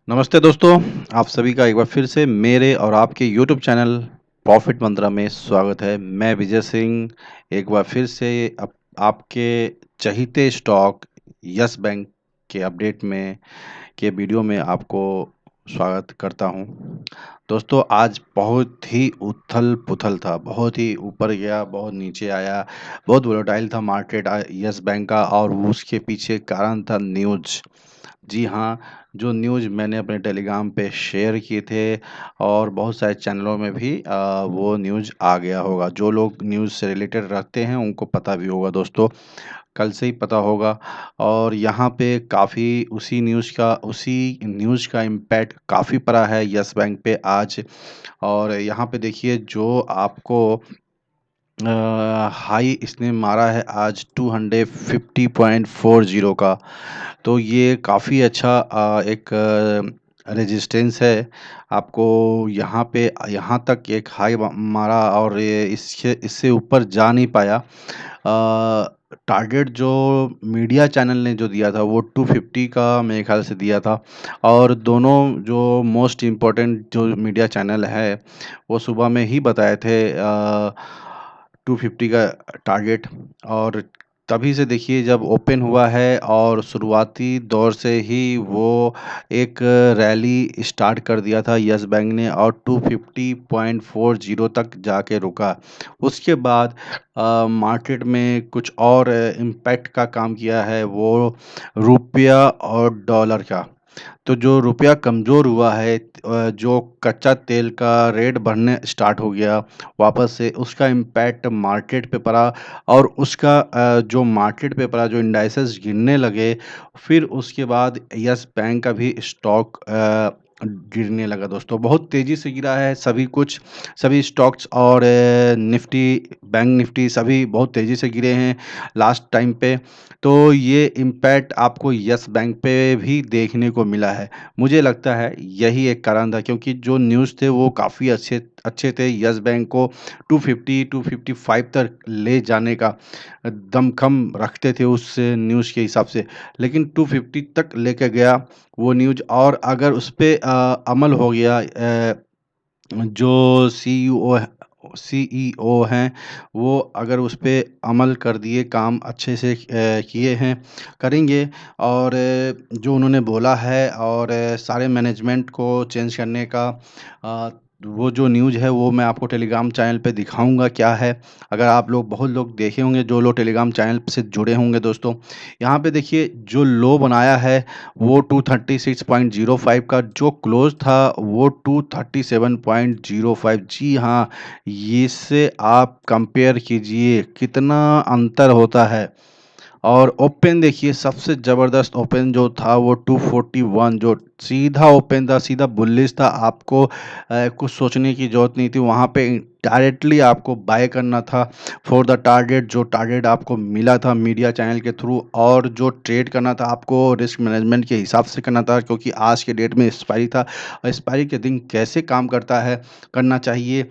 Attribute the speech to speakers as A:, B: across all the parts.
A: नमस्ते दोस्तों, आप सभी का एक बार फिर से मेरे और आपके यूट्यूब चैनल प्रॉफिट मंत्रा में स्वागत है। मैं विजय सिंह एक बार फिर से आपके चहीते स्टॉक यस बैंक के अपडेट में के वीडियो में आपको स्वागत करता हूं। दोस्तों आज बहुत ही उथल-पुथल था, बहुत ही ऊपर गया, बहुत नीचे आया, बहुत वोलेटाइल था मार्केट यस बैंक का और उसके पीछे कारण था न्यूज़। जी हाँ, जो न्यूज़ मैंने अपने टेलीग्राम पे शेयर किए थे और बहुत सारे चैनलों में भी वो न्यूज़ आ गया होगा। जो लोग न्यूज़ से रिलेटेड रखते हैं उनको पता भी होगा दोस्तों, कल से ही पता होगा। और यहाँ पे काफ़ी उसी न्यूज़ का इम्पैक्ट काफ़ी पड़ा है यस बैंक पे आज। और यहाँ पे देखिए जो आपको हाई इसने मारा है आज 250.40 का। तो ये काफ़ी अच्छा एक रेजिस्टेंस है। आपको यहाँ तक एक हाई मारा और ये इससे इससे ऊपर जा नहीं पाया। टारगेट जो मीडिया चैनल ने जो दिया था वो 250 का मेरे ख्याल से दिया था। और दोनों जो मोस्ट इम्पोर्टेंट जो मीडिया चैनल है वो सुबह में ही बताए थे 250 का टारगेट। और तभी से देखिए जब ओपन हुआ है और शुरुआती दौर से ही वो एक रैली स्टार्ट कर दिया था यस बैंक ने और 250.40 तक जाके रुका। उसके बाद मार्केट में कुछ और इम्पैक्ट का काम किया है वो रुपया और डॉलर का। तो जो रुपया कमज़ोर हुआ है जो कच्चा तेल का रेट बढ़ने स्टार्ट हो गया वापस से, उसका इम्पैक्ट मार्केट पे पड़ा। और उसका जो मार्केट पे पड़ा, जो इंडाइसेस गिरने लगे, फिर उसके बाद यस बैंक का भी स्टॉक गिरने लगा दोस्तों। बहुत तेज़ी से गिरा है सभी स्टॉक्स और निफ्टी, बैंक निफ्टी सभी बहुत तेज़ी से गिरे हैं लास्ट टाइम पे। तो ये इम्पैक्ट आपको यस बैंक पे भी देखने को मिला है। मुझे लगता है यही एक कारण था क्योंकि जो न्यूज़ थे वो काफ़ी अच्छे अच्छे थे। यस बैंक को 250 255 तक ले जाने का दमख़म रखते थे उस न्यूज़ के हिसाब से। लेकिन 250 तक लेके गया वो न्यूज़। और अगर उस पे अमल हो गया, जो सीईओ हैं वो अगर उस पे अमल कर दिए, काम अच्छे से किए हैं, करेंगे। और जो उन्होंने बोला है और सारे मैनेजमेंट को चेंज करने का वो जो न्यूज़ है वो मैं आपको टेलीग्राम चैनल पे दिखाऊँगा क्या है। अगर आप लोग बहुत लोग देखे होंगे, जो लोग टेलीग्राम चैनल से जुड़े होंगे दोस्तों, यहाँ पे देखिए जो लो बनाया है वो 236.05 का, जो क्लोज़ था वो 237.05। जी हाँ, इससे आप कंपेयर कीजिए कितना अंतर होता है। और ओपन देखिए सबसे ज़बरदस्त ओपन जो था वो 241, जो सीधा ओपन था, सीधा बुलिश था। आपको कुछ सोचने की ज़रूरत नहीं थी, वहाँ पे डायरेक्टली आपको बाय करना था फॉर द टारगेट। जो टारगेट आपको मिला था मीडिया चैनल के थ्रू, और जो ट्रेड करना था आपको रिस्क मैनेजमेंट के हिसाब से करना था क्योंकि आज के डेट में एक्सपायरी था। एक्सपायरी के दिन कैसे काम करता है, करना चाहिए,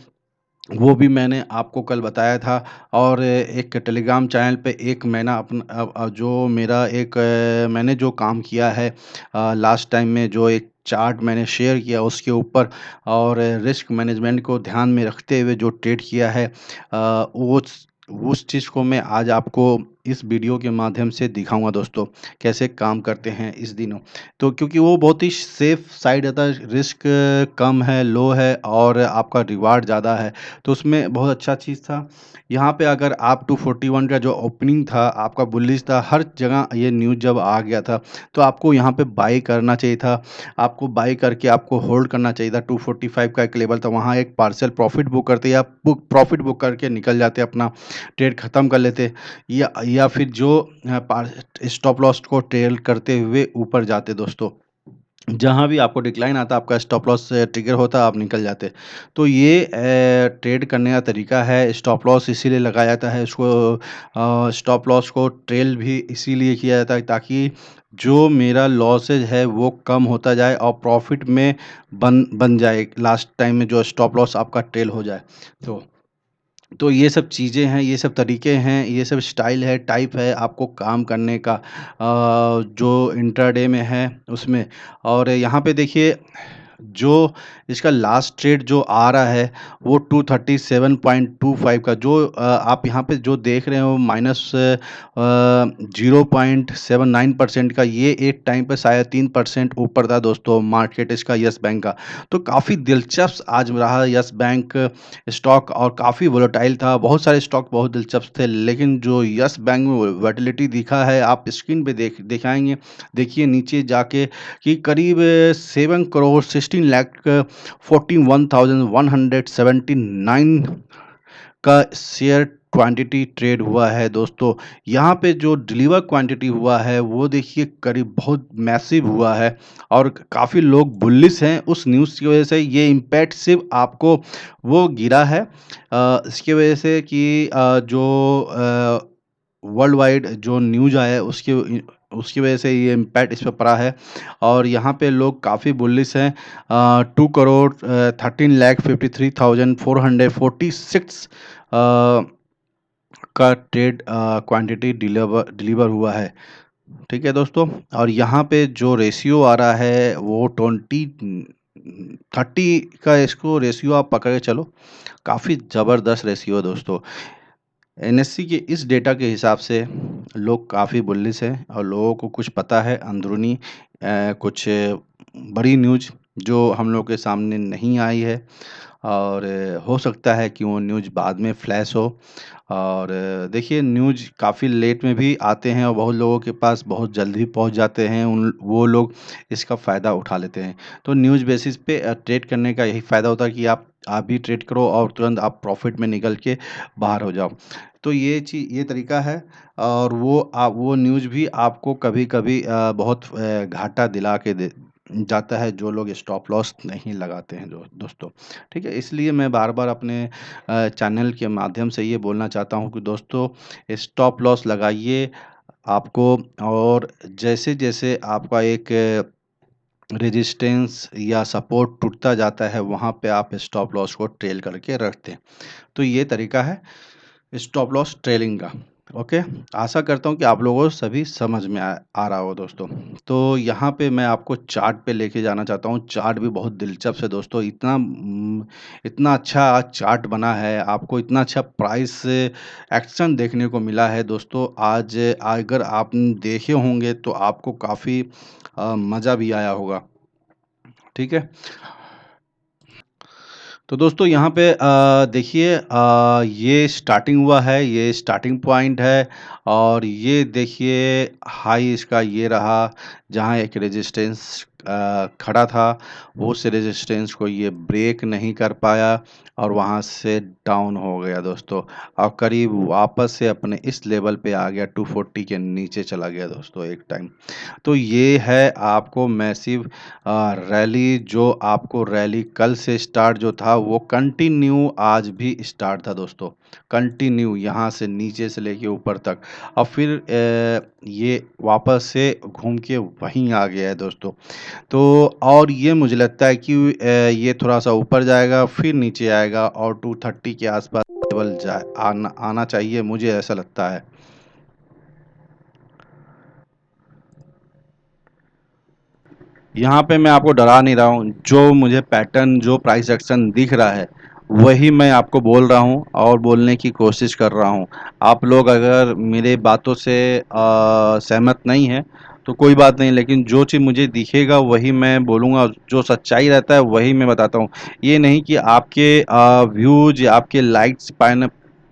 A: वो भी मैंने आपको कल बताया था। और एक टेलीग्राम चैनल पे एक महीना जो मेरा एक मैंने जो काम किया है लास्ट टाइम में, जो एक चार्ट मैंने शेयर किया उसके ऊपर, और रिस्क मैनेजमेंट को ध्यान में रखते हुए जो ट्रेड किया है, उस चीज़ को मैं आज आपको इस वीडियो के माध्यम से दिखाऊंगा दोस्तों, कैसे काम करते हैं इस दिनों। तो क्योंकि वो बहुत ही सेफ साइड रहता है, रिस्क कम है, लो है और आपका रिवार्ड ज़्यादा है। तो उसमें बहुत अच्छा चीज़ था। यहाँ पे अगर आप 241 का जो ओपनिंग था, आपका बुलिश था, हर जगह ये न्यूज़ जब आ गया था, तो आपको यहाँ पे बाय करना चाहिए था। आपको बाय करके आपको होल्ड करना चाहिए था। 245 का एक लेवल था, वहाँ एक पार्शियल प्रॉफ़िट बुक करते या प्रॉफ़िट बुक करके निकल जाते, अपना ट्रेड ख़त्म कर लेते। या फिर जो स्टॉप लॉस को ट्रेल करते हुए ऊपर जाते दोस्तों। जहाँ भी आपको डिक्लाइन आता, आपका स्टॉप लॉस ट्रिगर होता, आप निकल जाते। तो ये ट्रेड करने का तरीका है। स्टॉप लॉस इसीलिए लगाया जाता है, इसको स्टॉप लॉस को ट्रेल भी इसीलिए किया जाता है ताकि जो मेरा लॉसेज है वो कम होता जाए और प्रॉफिट में बन बन जाए, लास्ट टाइम में जो स्टॉप लॉस आपका ट्रेल हो जाए। तो तो ये सब चीज़ें हैं, ये सब तरीके हैं, ये सब स्टाइल है, टाइप है आपको काम करने का जो इंट्राडे में है उसमें। और यहाँ पे देखिए जो इसका लास्ट ट्रेड जो आ रहा है वो 237.25 का जो आप यहाँ पे जो देख रहे हो माइनस 0.79% का, ये एक टाइम पे शायद 3% ऊपर था दोस्तों मार्केट इसका यस बैंक का। तो काफ़ी दिलचस्प आज रहा यस बैंक स्टॉक और काफ़ी वोलेटाइल था। बहुत सारे स्टॉक बहुत दिलचस्प थे, लेकिन जो यस बैंक में वोलेटिलिटी दिखा है आप स्क्रीन पे दिखाएँगे। देखिए नीचे जाके कि करीब 7 करोड़ 16 लाख 41,179 का शेयर क्वांटिटी ट्रेड हुआ है दोस्तों। यहाँ पे जो डिलीवर क्वांटिटी हुआ है वो देखिए करीब बहुत मैसिव हुआ है और काफ़ी लोग बुलिश हैं उस न्यूज़ की वजह से। ये इम्पैक्ट सिर्फ आपको वो गिरा है इसकी वजह से कि जो वर्ल्ड वाइड जो न्यूज़ आया है उसकी वजह से ये इम्पैक्ट इस पे पड़ा है। और यहाँ पे लोग काफ़ी बुलिश हैं। 2 करोड़ 13 लाख 53,446 का ट्रेड क्वांटिटी डिलीवर हुआ है। ठीक है दोस्तों। और यहाँ पे जो रेशियो आ रहा है वो 30 का इसको रेशियो आप पकड़ के चलो, काफ़ी ज़बरदस्त रेशियो है दोस्तों। एनएससी के इस डेटा के हिसाब से लोग काफ़ी बुलिश हैं और लोगों को कुछ पता है अंदरूनी कुछ बड़ी न्यूज़ जो हम लोग के सामने नहीं आई है। और हो सकता है कि वो न्यूज़ बाद में फ्लैश हो। और देखिए न्यूज़ काफ़ी लेट में भी आते हैं और बहुत लोगों के पास बहुत जल्दी पहुंच जाते हैं, उन वो लोग इसका फ़ायदा उठा लेते हैं। तो न्यूज़ बेसिस पे ट्रेड करने का यही फ़ायदा होता है कि आप भी ट्रेड करो और तुरंत आप प्रॉफिट में निकल के बाहर हो जाओ। तो ये तरीका है। और वो न्यूज़ भी आपको कभी-कभी बहुत घाटा दिला के दे जाता है जो लोग स्टॉप लॉस नहीं लगाते हैं दोस्तों। ठीक है? इसलिए मैं बार-बार अपने चैनल के माध्यम से ये बोलना चाहता हूँ कि दोस्तों स्टॉप लॉस लगाइए आपको। और जैसे-जैसे आपका एक रेजिस्टेंस या सपोर्ट टूटता जाता है वहाँ पे आप स्टॉप लॉस को ट्रेल करके रख दें। तो ये तरीका है स्टॉप लॉस ट्रेलिंग का। ओके, आशा करता हूँ कि आप लोगों को सभी समझ में आ रहा हो दोस्तों। तो यहाँ पे मैं आपको चार्ट पे लेके जाना चाहता हूँ। चार्ट भी बहुत दिलचस्प है दोस्तों। इतना अच्छा आज चार्ट बना है, आपको इतना अच्छा प्राइस एक्शन देखने को मिला है दोस्तों। आज अगर आप देखे होंगे तो आपको काफ़ी मज़ा भी आया होगा। ठीक है? तो दोस्तों यहाँ पे देखिए ये स्टार्टिंग हुआ है, ये स्टार्टिंग पॉइंट है। और ये देखिए हाई इसका ये रहा जहाँ एक रेजिस्टेंस खड़ा था, वो उस रेजिस्टेंस को ये ब्रेक नहीं कर पाया और वहाँ से डाउन हो गया दोस्तों। और करीब वापस से अपने इस लेवल पे आ गया, 240 के नीचे चला गया दोस्तों एक टाइम। तो ये है आपको मैसिव रैली, जो आपको रैली कल से स्टार्ट जो था वो कंटिन्यू आज भी स्टार्ट था दोस्तों। कंटिन्यू यहाँ से नीचे से लेके ऊपर तक और फिर ये वापस से घूम के वहीं आ गया है दोस्तों। तो और ये मुझे लगता है कि ये थोड़ा-सा ऊपर जाएगा फिर नीचे आएगा और 230 के आसपास लेवल आना आना चाहिए, मुझे ऐसा लगता है। यहाँ पे मैं आपको डरा नहीं रहा हूँ, जो मुझे पैटर्न जो प्राइस एक्शन दिख रहा है, वही मैं आपको बोल रहा हूँ और बोलने की कोशिश कर रहा हूँ। आप लोग अगर मेरे बातों से सहमत नहीं हैं, तो कोई बात नहीं, लेकिन जो चीज़ मुझे दिखेगा वही मैं बोलूँगा, जो सच्चाई रहता है वही मैं बताता हूँ। ये नहीं कि आपके व्यूज़ या आपके लाइक्स पाने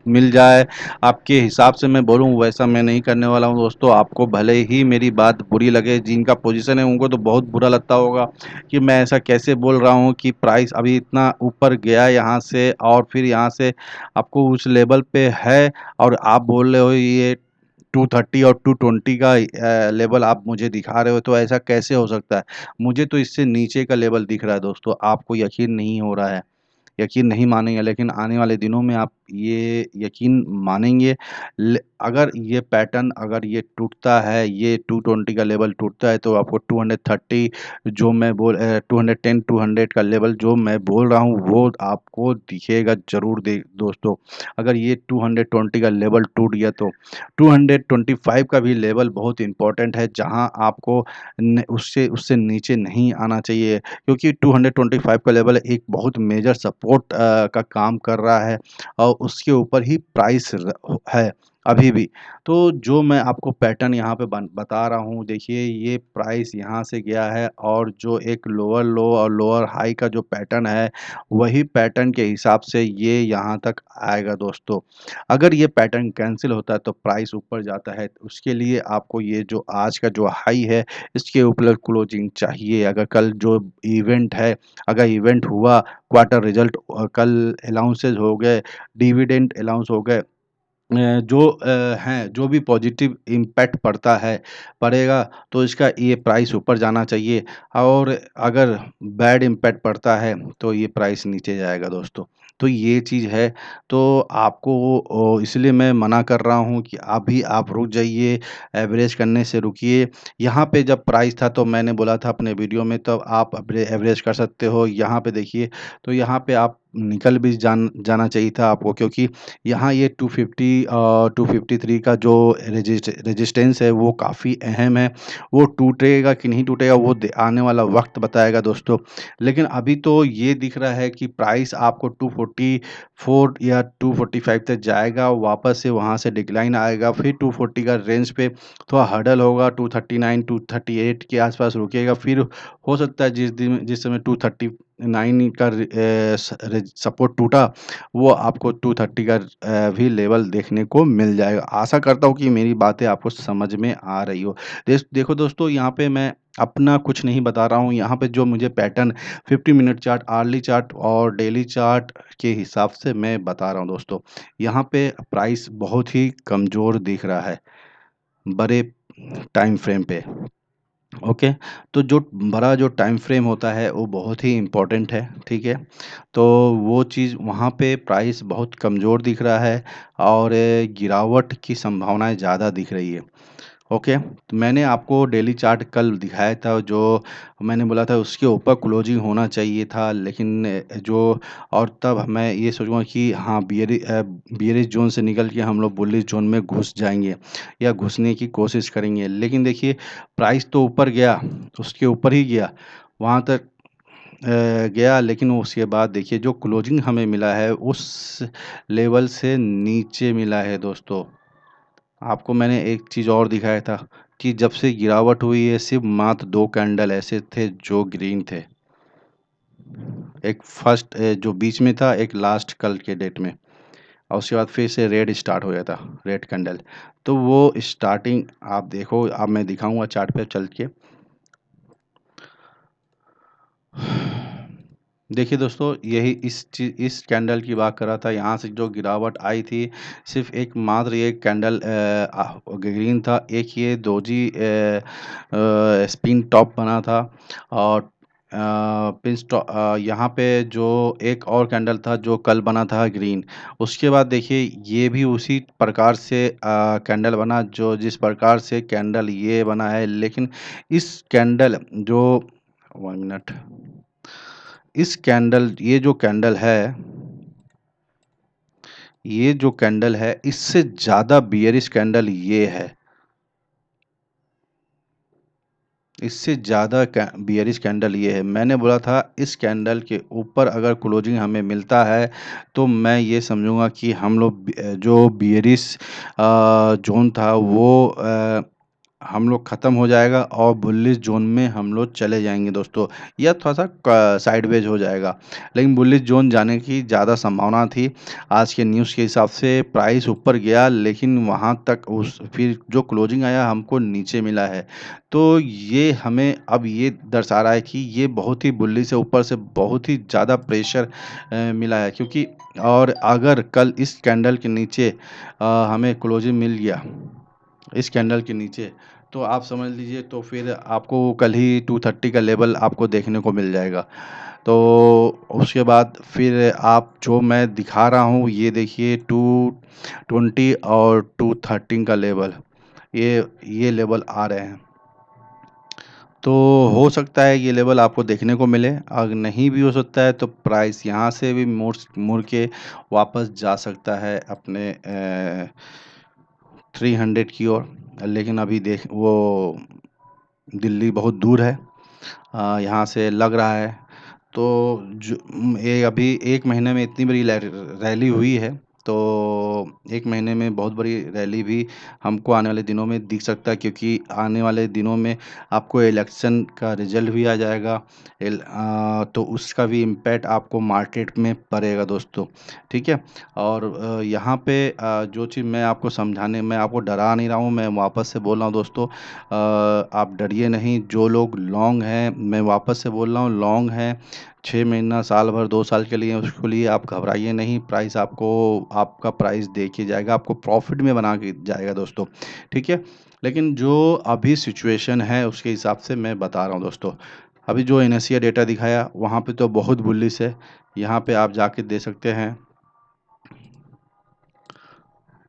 A: मिल जाए, आपके हिसाब से मैं बोलूँ वैसा मैं नहीं करने वाला हूँ दोस्तों। आपको भले ही मेरी बात बुरी लगे, जिनका पोजीशन है उनको तो बहुत बुरा लगता होगा कि मैं ऐसा कैसे बोल रहा हूँ कि प्राइस अभी इतना ऊपर गया यहाँ से और फिर यहाँ से आपको उस लेवल पे है और आप बोल रहे हो ये 230 और 220 का लेवल आप मुझे दिखा रहे हो, तो ऐसा कैसे हो सकता है? मुझे तो इससे नीचे का लेवल दिख रहा है दोस्तों। आपको यकीन नहीं हो रहा है, यकीन नहीं मानेंगे, लेकिन आने वाले दिनों में आप ये यकीन मानेंगे। अगर ये पैटर्न अगर ये टूटता है, ये 220 का लेवल टूटता है तो आपको 230 जो मैं 210 200 का लेवल जो मैं बोल रहा हूँ वो आपको दिखेगा ज़रूर दे दोस्तों। अगर ये 220 का लेवल टूट गया तो 225 का भी लेवल बहुत इम्पोर्टेंट है, जहाँ आपको उससे उससे नीचे नहीं आना चाहिए, क्योंकि 225 का लेवल एक बहुत मेजर सपोर्ट का काम कर रहा है और उसके ऊपर ही प्राइस है अभी भी। तो जो मैं आपको पैटर्न यहाँ पे बता रहा हूँ, देखिए ये प्राइस यहाँ से गया है और जो एक लोअर लो और लोअर हाई का जो पैटर्न है, वही पैटर्न के हिसाब से ये यहाँ तक आएगा दोस्तों। अगर ये पैटर्न कैंसिल होता है तो प्राइस ऊपर जाता है, तो उसके लिए आपको ये जो आज का जो हाई है इसके ऊपर क्लोजिंग चाहिए। अगर कल जो इवेंट है, अगर इवेंट हुआ, क्वार्टर रिजल्ट कल अनाउंसेस हो गए, डिविडेंड अनाउंस हो गए, जो हैं, जो भी पॉजिटिव इम्पैक्ट पड़ता है पड़ेगा तो इसका ये प्राइस ऊपर जाना चाहिए, और अगर बैड इम्पैक्ट पड़ता है तो ये प्राइस नीचे जाएगा दोस्तों। तो ये चीज़ है, तो आपको इसलिए मैं मना कर रहा हूँ कि अभी आप रुक जाइए, एवरेज करने से रुकिए। यहाँ पे जब प्राइस था तो मैंने बोला था अपने वीडियो में, तब आप एवरेज कर सकते हो। यहाँ पे देखिए, तो यहाँ पे आप निकल भी जाना चाहिए था आपको, क्योंकि यहाँ ये 250 253 का जो रेजिस्टेंस है वो काफ़ी अहम है। वो टूटेगा कि नहीं टूटेगा वो आने वाला वक्त बताएगा दोस्तों। लेकिन अभी तो ये दिख रहा है कि प्राइस आपको 244 या 245 तक जाएगा, वापस से वहाँ से डिक्लाइन आएगा, फिर 240 का रेंज पे थोड़ा हर्डल होगा, 239 238 के आसपास रुकेगा, फिर हो सकता है जिस समय 239 का सपोर्ट टूटा, वो आपको 230 का भी लेवल देखने को मिल जाएगा। आशा करता हूँ कि मेरी बातें आपको समझ में आ रही हो। देखो दोस्तों, यहाँ पे मैं अपना कुछ नहीं बता रहा हूँ, यहाँ पे जो मुझे pattern 50 minute chart, hourly chart और डेली चार्ट के हिसाब से मैं बता रहा हूँ दोस्तों। यहाँ पे प्राइस बहुत ही कमज़ोर दिख रहा है बड़े टाइम फ्रेम पे। ओके, तो जो बड़ा जो टाइम फ्रेम होता है वो बहुत ही इम्पोर्टेंट है, ठीक है? तो वो चीज़ वहाँ पे प्राइस बहुत कमज़ोर दिख रहा है और गिरावट की संभावनाएँ ज़्यादा दिख रही है। ओके, तो मैंने आपको डेली चार्ट कल दिखाया था, जो मैंने बोला था उसके ऊपर क्लोजिंग होना चाहिए था, लेकिन जो और तब मैं ये सोचूँगा कि हाँ, बियरिश ज़ोन से निकल के हम लोग बुलिश ज़ोन में घुस जाएँगे या घुसने की कोशिश करेंगे। लेकिन देखिए, प्राइस तो ऊपर गया, उसके ऊपर ही गया, वहाँ तक गया, लेकिन उसके बाद देखिए जो क्लोजिंग हमें मिला है उस लेवल से नीचे मिला है दोस्तों। आपको मैंने एक चीज़ और दिखाया था कि जब से गिरावट हुई है सिर्फ मात्र 2 कैंडल ऐसे थे जो ग्रीन थे। एक फर्स्ट जो बीच में था, एक लास्ट कल के डेट में, और उसके बाद फिर से रेड स्टार्ट हो गया था, रेड कैंडल। तो वो स्टार्टिंग आप देखो, अब मैं दिखाऊँगा चार्ट पे चल के। देखिए दोस्तों, यही इस कैंडल की बात कर रहा था। यहाँ से जो गिरावट आई थी, सिर्फ़ एक मात्र ये कैंडल ग्रीन था। एक ये दोजी स्पिन टॉप बना था, और यहाँ पे जो एक और कैंडल था जो कल बना था ग्रीन। उसके बाद देखिए ये भी उसी प्रकार से कैंडल बना जो जिस प्रकार से कैंडल ये बना है। लेकिन इस कैंडल जो 1 मिनट, इस कैंडल ये जो कैंडल है इससे ज़्यादा बियरिश कैंडल ये है। इससे ज़्यादा बियरिश कैंडल ये है। मैंने बोला था इस कैंडल के ऊपर अगर क्लोजिंग हमें मिलता है तो मैं ये समझूंगा कि हम लोग जो बियरिश जोन था वो हम लोग ख़त्म हो जाएगा और बुलिश जोन में हम लोग चले जाएंगे दोस्तों, या थोड़ा-सा साइडवेज हो जाएगा। लेकिन बुलिश जोन जाने की ज़्यादा संभावना थी। आज के न्यूज़ के हिसाब से प्राइस ऊपर गया, लेकिन वहाँ तक उस फिर जो क्लोजिंग आया हमको नीचे मिला है। तो ये हमें अब ये दर्शा रहा है कि ये बहुत ही बुलिश है, ऊपर से बहुत ही ज़्यादा प्रेशर मिला है, क्योंकि और अगर कल इस कैंडल के नीचे हमें क्लोजिंग मिल गया, इस कैंडल के नीचे, तो आप समझ लीजिए तो फिर आपको कल ही 230 का लेवल आपको देखने को मिल जाएगा। तो उसके बाद फिर आप जो मैं दिखा रहा हूँ ये देखिए 220 और 213 का लेवल, ये लेवल आ रहे हैं। तो हो सकता है ये लेवल आपको देखने को मिले, अगर नहीं भी हो सकता है तो प्राइस यहाँ से भी मुड़ के वापस जा सकता है अपने 300 की ओर। लेकिन अभी देख वो दिल्ली बहुत दूर है, यहाँ से लग रहा है। तो ये अभी 1 महीने में इतनी बड़ी रैली हुई है, तो 1 महीने में बहुत बड़ी रैली भी हमको आने वाले दिनों में दिख सकता है, क्योंकि आने वाले दिनों में आपको इलेक्शन का रिजल्ट भी आ जाएगा। तो उसका भी इम्पैक्ट आपको मार्केट में पड़ेगा दोस्तों, ठीक है। और यहाँ पे जो चीज़ मैं आपको समझाने, मैं आपको डरा नहीं रहा हूँ, मैं वापस से बोल रहा हूँ दोस्तों, आप डरिए नहीं। जो लोग लॉन्ग हैं, मैं वापस से बोल रहा हूँ, लॉन्ग हैं 6 महीना, साल भर, 2 साल के लिए, उसके लिए आप घबराइए नहीं। प्राइस आपको, आपका प्राइस देखिए जाएगा, आपको प्रॉफिट में बना के जाएगा दोस्तों, ठीक है। लेकिन जो अभी सिचुएशन है उसके हिसाब से मैं बता रहा हूँ दोस्तों। अभी जो इनर्शिया डेटा दिखाया वहाँ पे तो बहुत बुलिश है, यहाँ पे आप जाके दे सकते हैं।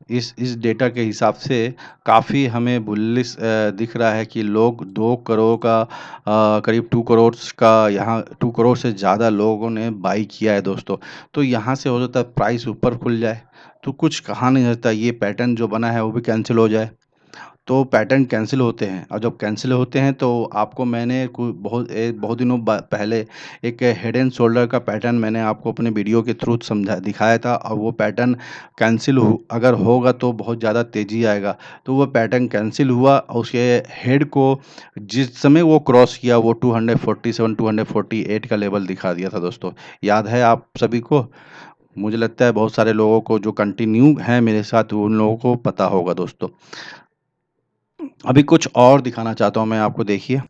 A: इस डेटा के हिसाब से काफ़ी हमें बुलिश दिख रहा है कि लोग 2 करोड़ का, करीब 2 करोड़ का, यहाँ 2 करोड़ से ज़्यादा लोगों ने बाई किया है दोस्तों। तो यहाँ से हो सकता है प्राइस ऊपर खुल जाए, तो कुछ कहा नहीं सकता, ये पैटर्न जो बना है वो भी कैंसिल हो जाए। तो पैटर्न कैंसिल होते हैं, और जब कैंसिल होते हैं तो आपको मैंने बहुत दिनों पहले एक हेड एंड शोल्डर का पैटर्न मैंने आपको अपने वीडियो के थ्रू समझा दिखाया था, और वो पैटर्न कैंसिल अगर होगा तो बहुत ज़्यादा तेज़ी आएगा। तो वो पैटर्न कैंसिल हुआ, और उसके हेड को जिस समय वो क्रॉस किया वो 247 248 का लेवल दिखा दिया था दोस्तों। याद है आप सभी को? मुझे लगता है बहुत सारे लोगों को जो कंटिन्यू हैं मेरे साथ, उन लोगों को पता होगा दोस्तों। अभी कुछ और दिखाना चाहता हूँ मैं आपको, देखिए।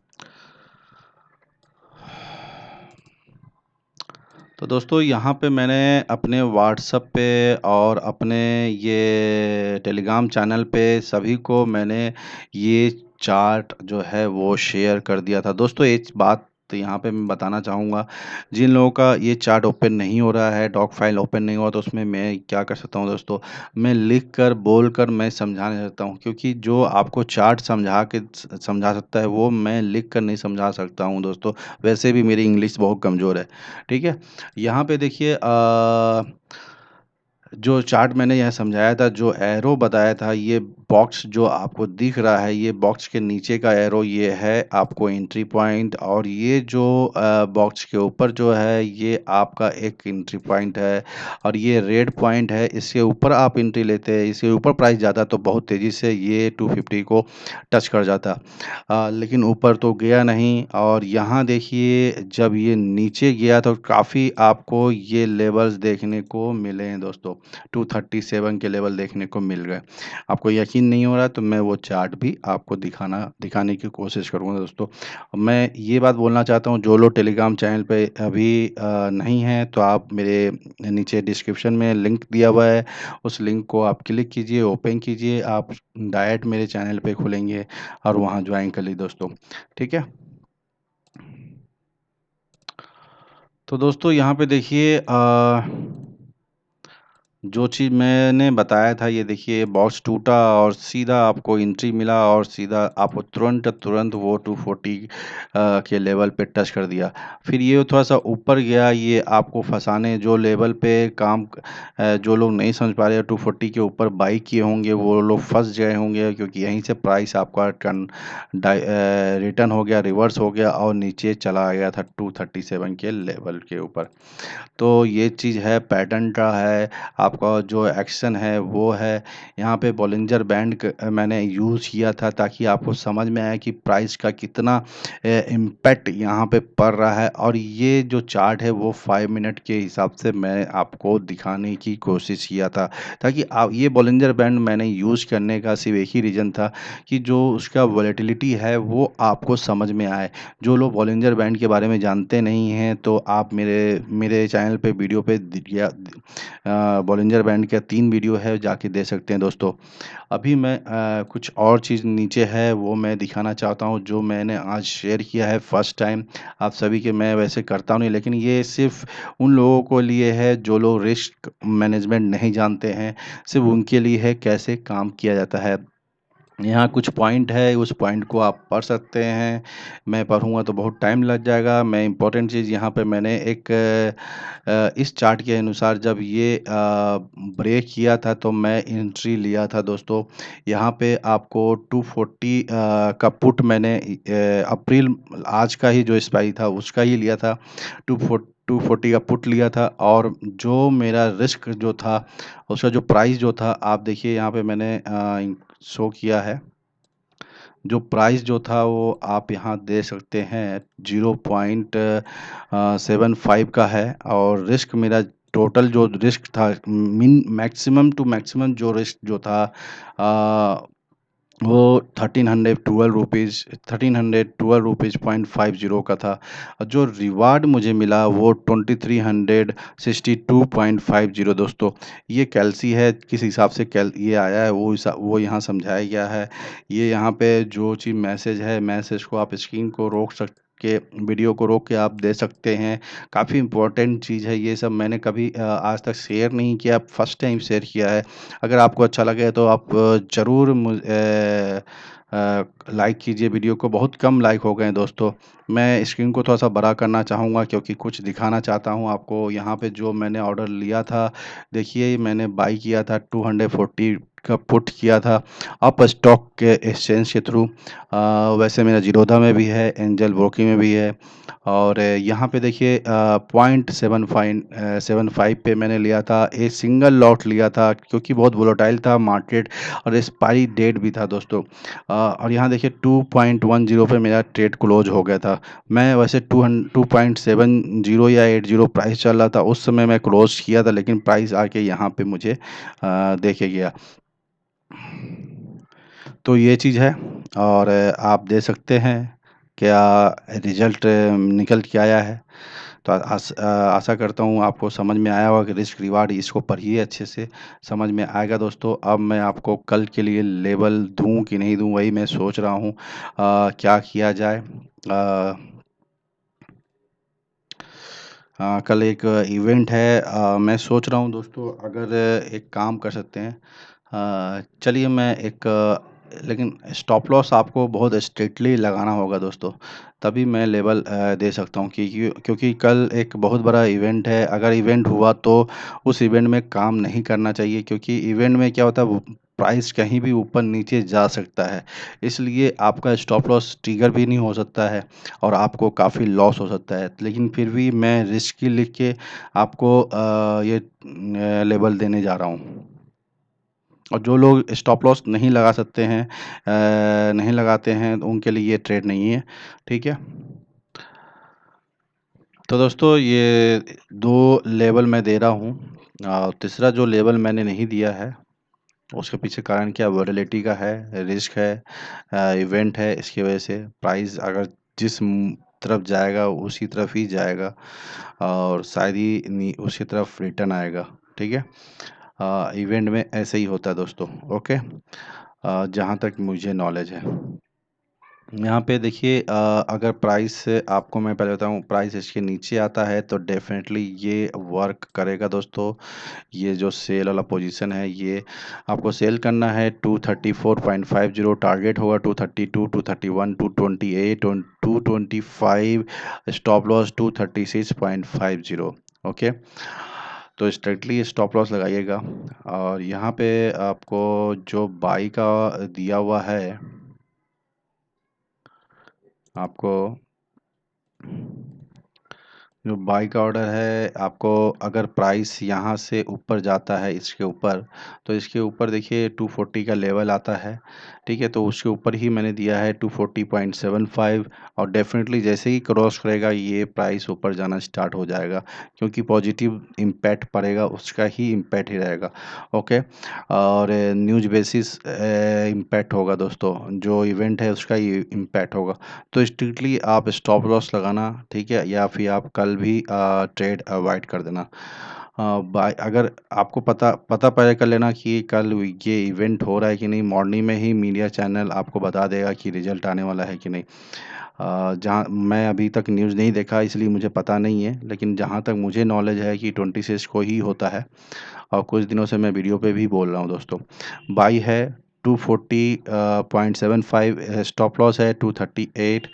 A: तो दोस्तों यहाँ पे मैंने अपने व्हाट्सएप पे और अपने ये टेलीग्राम चैनल पे सभी को मैंने ये चार्ट जो है वो शेयर कर दिया था दोस्तों। एक बात तो यहाँ पे मैं बताना चाहूँगा, जिन लोगों का ये चार्ट ओपन नहीं हो रहा है, डॉक फाइल ओपन नहीं हुआ, तो उसमें मैं क्या कर सकता हूँ दोस्तों, मैं लिख कर बोल कर मैं समझा नहीं सकता हूँ, क्योंकि जो आपको चार्ट समझा सकता है वो मैं लिख कर नहीं समझा सकता हूँ दोस्तों। वैसे भी मेरी इंग्लिश बहुत कमज़ोर है, ठीक है। यहाँ पे देखिए, जो चार्ट मैंने यहाँ समझाया था, जो एरो बताया था, ये बॉक्स जो आपको दिख रहा है, ये बॉक्स के नीचे का एरो ये है आपको एंट्री पॉइंट, और ये जो बॉक्स के ऊपर जो है ये आपका एक एंट्री पॉइंट है, और ये रेड पॉइंट है। इसके ऊपर आप एंट्री लेते हैं, इसके ऊपर प्राइस जाता तो बहुत तेज़ी से ये 250 को टच कर जाता, लेकिन ऊपर तो गया नहीं। और यहाँ देखिए जब ये नीचे गया तो काफ़ी आपको ये लेवल्स देखने को मिले हैं दोस्तों, 237 के लेवल देखने को मिल गए। आपको यकीन नहीं हो रहा तो मैं वो चार्ट भी आपको दिखाने की कोशिश करूँगा दोस्तों। मैं ये बात बोलना चाहता हूँ, जो लोग टेलीग्राम चैनल पे अभी नहीं हैं तो आप मेरे नीचे डिस्क्रिप्शन में लिंक दिया हुआ है, उस लिंक को आप क्लिक कीजिए, ओपन कीजिए, आप डायरेक्ट मेरे चैनल पे खुलेंगे और वहाँ ज्वाइन कर लीजिए दोस्तों, ठीक है। तो दोस्तों यहाँ पे देखिए, जो चीज़ मैंने बताया था, ये देखिए बॉक्स टूटा और सीधा आपको एंट्री मिला, और सीधा आपको तुरंत तुरंत वो 240 के लेवल पे टच कर दिया। फिर ये थोड़ा सा ऊपर गया, ये आपको फंसाने जो लेवल पे जो लोग नहीं समझ पा रहे 240 के ऊपर बाई किए होंगे वो लोग फंस गए होंगे, क्योंकि यहीं से प्राइस आपका रिटर्न हो गया, रिवर्स हो गया, और नीचे चला गया था 237 के लेवल के ऊपर। तो ये चीज़ है, पैटर्न का है, आपका जो एक्शन है वो है। यहाँ पे बॉलिंजर बैंड मैंने यूज़ किया था ताकि आपको समझ में आए कि प्राइस का कितना इम्पैक्ट यहाँ पे पड़ रहा है। और ये जो चार्ट है वो 5 मिनट के हिसाब से मैं आपको दिखाने की कोशिश किया था, ताकि आप, ये बॉलिंजर बैंड मैंने यूज़ करने का सिर्फ एक ही रीज़न था कि जो उसका वॉलेटिलिटी है वो आपको समझ में आए। जो लोग बॉलिंजर बैंड के बारे में जानते नहीं हैं तो आप मेरे मेरे चैनल पे वीडियो पे बॉलिंजर बॉलिंजर बैंड का 3 वीडियो है, जाके देख सकते हैं दोस्तों। अभी मैं कुछ और चीज़ नीचे है वो मैं दिखाना चाहता हूँ, जो मैंने आज शेयर किया है फर्स्ट टाइम आप सभी के। मैं वैसे करता नहीं, लेकिन ये सिर्फ़ उन लोगों को लिए है जो लोग रिस्क मैनेजमेंट नहीं जानते हैं, सिर्फ़ उनके लिए है कैसे काम किया जाता है। यहाँ कुछ पॉइंट है, उस पॉइंट को आप पढ़ सकते हैं। मैं पढ़ूँगा तो बहुत टाइम लग जाएगा। मैं इम्पोर्टेंट चीज़ यहाँ पे मैंने एक इस चार्ट के अनुसार जब ये ब्रेक किया था तो मैं एंट्री लिया था दोस्तों। यहाँ पे आपको 240 का पुट मैंने अप्रैल आज का ही जो एक्सपायरी था उसका ही लिया था। 240 का पुट लिया था, और जो मेरा रिस्क जो था, उसका जो प्राइस जो था आप देखिए यहाँ पे मैंने शो किया है। जो प्राइस जो था वो आप यहाँ दे सकते हैं 0.75 का है, और रिस्क मेरा टोटल जो रिस्क था, मिन मैक्सिमम टू मैक्सिमम जो रिस्क जो था वो 1312 रुपीज़ 0.50 का था। जो रिवार्ड मुझे मिला वो 2362.50 दोस्तों। ये कैलसी है, किस हिसाब से कैल ये आया है वो यहाँ समझाया गया है। ये यहाँ पे जो चीज़ मैसेज है, मैसेज को आप स्क्रीन को रोक सक के वीडियो को रोक के आप दे सकते हैं। काफ़ी इम्पोर्टेंट चीज़ है ये सब, मैंने कभी आज तक शेयर नहीं किया, फर्स्ट टाइम शेयर किया है। अगर आपको अच्छा लगे तो आप ज़रूर लाइक कीजिए वीडियो को। बहुत कम लाइक हो गए हैं दोस्तों। मैं स्क्रीन को थोड़ा-सा बड़ा करना चाहूँगा क्योंकि कुछ दिखाना चाहता हूँ आपको। यहाँ पे जो मैंने ऑर्डर लिया था, देखिए मैंने बाय किया था 240 का पुट किया था अप स्टॉक के एक्सचेंज के थ्रू। वैसे मेरा ज़ीरोधा में भी है, एंजल ब्रोकिंग में भी है, और यहाँ पे देखिए 0.75 पे मैंने लिया था। एक सिंगल लॉट लिया था क्योंकि बहुत वोलेटाइल था मार्केट, और एक्सपायरी डेट भी था दोस्तों। और यहाँ देखिए 2.10 पे मेरा ट्रेड क्लोज हो गया था। मैं वैसे 2.70 या 80 प्राइस चल रहा था, उस समय मैं क्लोज किया था, लेकिन प्राइस आके यहाँ पे मुझे देके गया। तो ये चीज़ है, और आप दे सकते हैं क्या रिज़ल्ट निकल के आया है। तो आशा करता हूँ आपको समझ में आया होगा कि रिस्क रिवार्ड इसको पढ़िए अच्छे से, समझ में आएगा दोस्तों। अब मैं आपको कल के लिए लेवल दूँ कि नहीं दूँ, वही मैं सोच रहा हूँ क्या किया जाए। कल एक इवेंट है, मैं सोच रहा हूँ दोस्तों, अगर एक काम कर सकते हैं। चलिए मैं एक लेकिन स्टॉप लॉस आपको बहुत स्ट्रिक्टली लगाना होगा दोस्तों, तभी मैं लेवल दे सकता हूँ कि क्योंकि कल एक बहुत बड़ा इवेंट है। अगर इवेंट हुआ तो उस इवेंट में काम नहीं करना चाहिए, क्योंकि इवेंट में क्या होता है, प्राइस कहीं भी ऊपर नीचे जा सकता है। इसलिए आपका स्टॉप लॉस ट्रिगर भी नहीं हो सकता है, और आपको काफ़ी लॉस हो सकता है। लेकिन फिर भी मैं रिस्की लिख के आपको ये लेवल देने जा रहा हूँ। और जो लोग स्टॉप लॉस नहीं लगा सकते हैं, नहीं लगाते हैं, तो उनके लिए ये ट्रेड नहीं है, ठीक है। तो दोस्तों ये 2 लेवल मैं दे रहा हूँ, तीसरा जो लेवल मैंने नहीं दिया है उसके पीछे कारण क्या, वोलेटिलिटी का है, रिस्क है, इवेंट है, इसकी वजह से प्राइस अगर जिस तरफ जाएगा उसी तरफ ही जाएगा, और शायद ही उसी तरफ रिटर्न आएगा, ठीक है। इवेंट में ऐसे ही होता है दोस्तों, ओके। जहाँ तक मुझे नॉलेज है, यहाँ पे देखिए अगर प्राइस आपको मैं पहले बताऊँ, प्राइस इसके नीचे आता है तो डेफिनेटली ये वर्क करेगा दोस्तों। ये जो सेल वाला पोजीशन है, ये आपको सेल करना है 234.50, टारगेट होगा 232, 231, 228, 225, स्टॉप लॉस 236.50, ओके। तो स्ट्रिक्टली स्टॉप लॉस लगाइएगा। और यहाँ पे आपको जो बाई का दिया हुआ है, आपको जो बाई का ऑर्डर है, आपको अगर प्राइस यहाँ से ऊपर जाता है इसके ऊपर, तो इसके ऊपर देखिए 240 का लेवल आता है, ठीक है। तो उसके ऊपर ही मैंने दिया है 240.75, और डेफिनेटली जैसे ही क्रॉस करेगा ये प्राइस ऊपर जाना स्टार्ट हो जाएगा, क्योंकि पॉजिटिव इम्पैक्ट पड़ेगा उसका ही इम्पैक्ट ही रहेगा, ओके। और न्यूज़ बेसिस इम्पैक्ट होगा दोस्तों, जो इवेंट है उसका ही इम्पैक्ट होगा। तो स्ट्रिक्टली आप स्टॉप लॉस लगाना, ठीक है, या फिर आप कल भी ट्रेड अवॉइड कर देना। बाय अगर आपको पता पता पहले कर लेना कि कल ये इवेंट हो रहा है कि नहीं, मॉर्निंग में ही मीडिया चैनल आपको बता देगा कि रिजल्ट आने वाला है कि नहीं। जहाँ मैं अभी तक न्यूज़ नहीं देखा इसलिए मुझे पता नहीं है, लेकिन जहाँ तक मुझे नॉलेज है कि 26 को ही होता है और कुछ दिनों से मैं वीडियो पे भी बोल रहा हूँ दोस्तों। बाई है 240.75, स्टॉप लॉस है 238,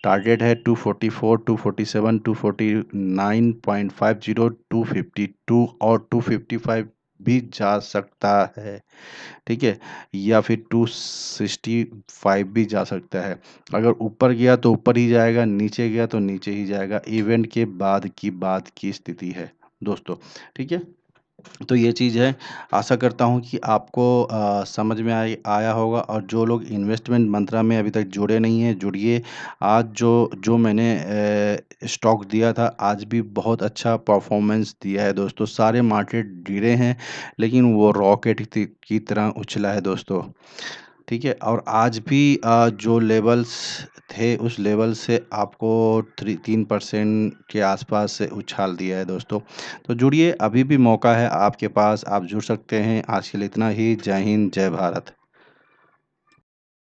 A: टारगेट है 244, 247, 249.50, 252 और 255 भी जा सकता है। ठीक है, या फिर 265 भी जा सकता है। अगर ऊपर गया तो ऊपर ही जाएगा, नीचे गया तो नीचे ही जाएगा। इवेंट के बाद की बात की स्थिति है दोस्तों। ठीक है, तो ये चीज़ है। आशा करता हूँ कि आपको समझ में आया होगा, और जो लोग इन्वेस्टमेंट मंत्रा में अभी तक जुड़े नहीं हैं, जुड़िए। आज जो जो मैंने स्टॉक दिया था, आज भी बहुत अच्छा परफॉर्मेंस दिया है दोस्तों। सारे मार्केट गिरे हैं, लेकिन वो रॉकेट की तरह उछला है दोस्तों। ठीक है, और आज भी जो लेवल्स थे उस लेवल से आपको 3% के आसपास से उछाल दिया है दोस्तों। तो जुड़िए, अभी भी मौका है आपके पास, आप जुड़ सकते हैं। आज के लिए इतना ही। जय हिंद, जय भारत।